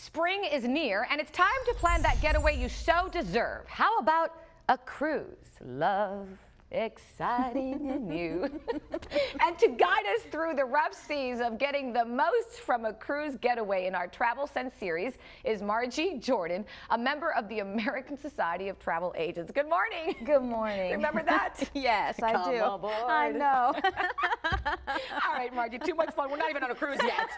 Spring is near, and it's time to plan that getaway you so deserve. How about a cruise? Love, exciting and new. And to guide us through the rough seas of getting the most from a cruise getaway in our Travel Sense series is Margie Jordan, a member of the American Society of Travel Agents. Good morning. Good morning. Remember that? Yes, I do. Come aboard. I know. All right, Margie, too much fun. We're not even on a cruise yet.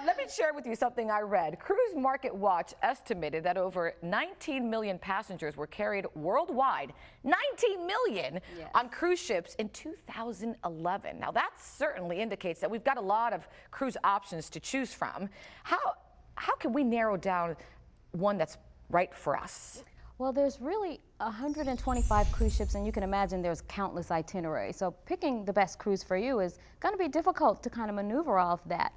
Let me share with you something I read. Cruise Market Watch estimated that over 19 million passengers were carried worldwide. 19 million yes. on cruise ships in 2011. Now, that certainly indicates that we've got a lot of cruise options to choose from. How can we narrow down one that's right for us? Well, there's really 125 cruise ships, and you can imagine there's countless itineraries. So picking the best cruise for you is going to be difficult to kind of maneuver off that.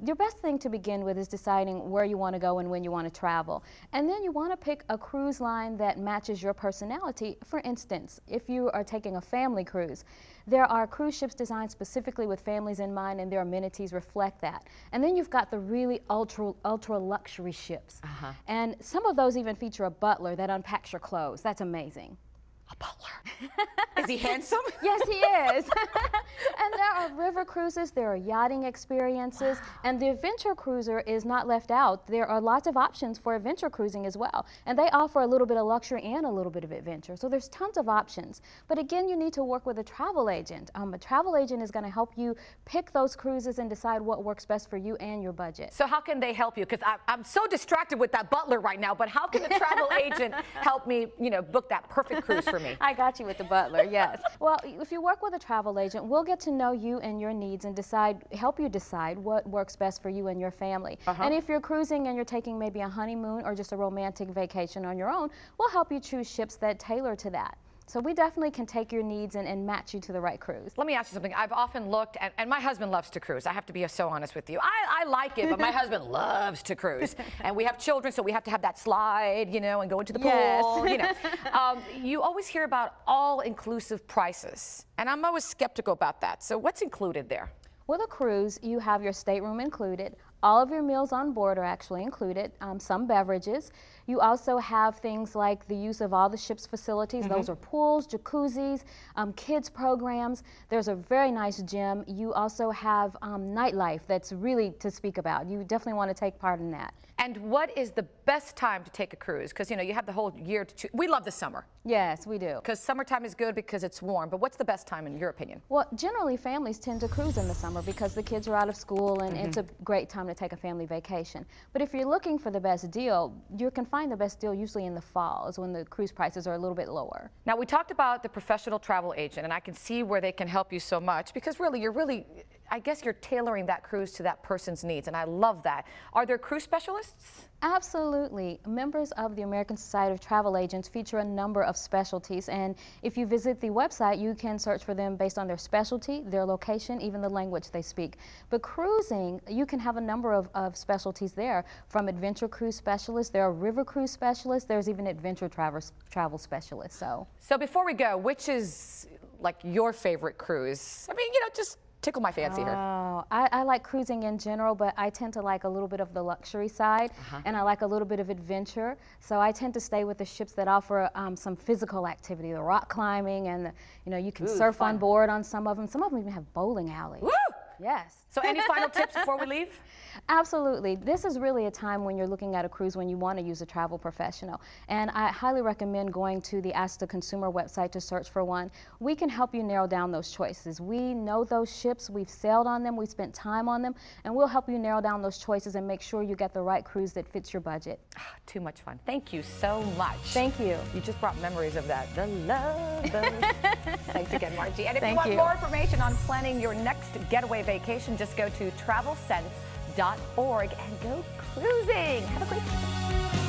Your best thing to begin with is deciding where you want to go and when you want to travel. And then you want to pick a cruise line that matches your personality. For instance, if you are taking a family cruise, there are cruise ships designed specifically with families in mind, and their amenities reflect that. And then you've got the really ultra luxury ships. And some of those even feature a butler that unpacks your clothes. That's amazing. A butler. Is he handsome? Yes, he is. And there are river cruises, there are yachting experiences, and the adventure cruiser is not left out. There are lots of options for adventure cruising as well, and they offer a little bit of luxury and a little bit of adventure. So there's tons of options. But again, you need to work with a travel agent. A travel agent is going to help you pick those cruises and decide what works best for you and your budget. So how can they help you? Because I'm so distracted with that butler right now, but how can the travel agent help me, book that perfect cruise for me? I got you with the butler, yes. Well, if you work with a travel agent, we'll get to know you and your needs and help you decide what works best for you and your family. And if you're cruising and you're taking maybe a honeymoon or just a romantic vacation on your own, we'll help you choose ships that tailor to that. So we definitely can take your needs and match you to the right cruise. Let me ask you something. I've often looked, and my husband loves to cruise. I have to be so honest with you. I like it, but my husband loves to cruise. And we have children, so we have to have that slide, and go into the pool. You always hear about all-inclusive prices, and I'm always skeptical about that. So what's included there? With a cruise, you have your stateroom included. All of your meals on board are actually included, some beverages. You also have things like the use of all the ship's facilities. Those are pools, jacuzzis, kids programs. There's a very nice gym. You also have nightlife that's really to speak about. You definitely want to take part in that. And what is the best time to take a cruise? Because, you have the whole year to choose. We love the summer. Yes, we do. Because summertime is good because it's warm. But what's the best time in your opinion? Well, generally families tend to cruise in the summer because the kids are out of school, and it's a great time to take a family vacation. But if you're looking for the best deal, you can find the best deal usually in the fall, is when the cruise prices are a little bit lower. Now, we talked about the professional travel agent, and I can see where they can help you so much because really, I guess you're tailoring that cruise to that person's needs, and I love that. Are there cruise specialists? Absolutely. Members of the American Society of Travel Agents feature a number of specialties, and if you visit the website, you can search for them based on their specialty, their location, even the language they speak. But cruising, you can have a number of specialties there, from adventure cruise specialists, there are river cruise specialists, there's even adventure travel specialists. So before we go, which is like your favorite cruise? I mean, just tickle my fancy here. Oh, I like cruising in general, but I tend to like a little bit of the luxury side, and I like a little bit of adventure. So I tend to stay with the ships that offer some physical activity, the rock climbing, and you can surf on board on some of them. Some of them even have bowling alleys. Woo! Yes. So any final tips before we leave? Absolutely. This is really a time when you're looking at a cruise when you want to use a travel professional. And I highly recommend going to the Ask the Consumer website to search for one. We can help you narrow down those choices. We know those ships, we've sailed on them, we've spent time on them, and we'll help you narrow down those choices and make sure you get the right cruise that fits your budget. Too much fun. Thank you so much. Thank you. You just brought memories of that. The love. Thanks again, Margie. And if you want more information on planning your next getaway vacation, just go to travelsense.org and go cruising. Have a great day.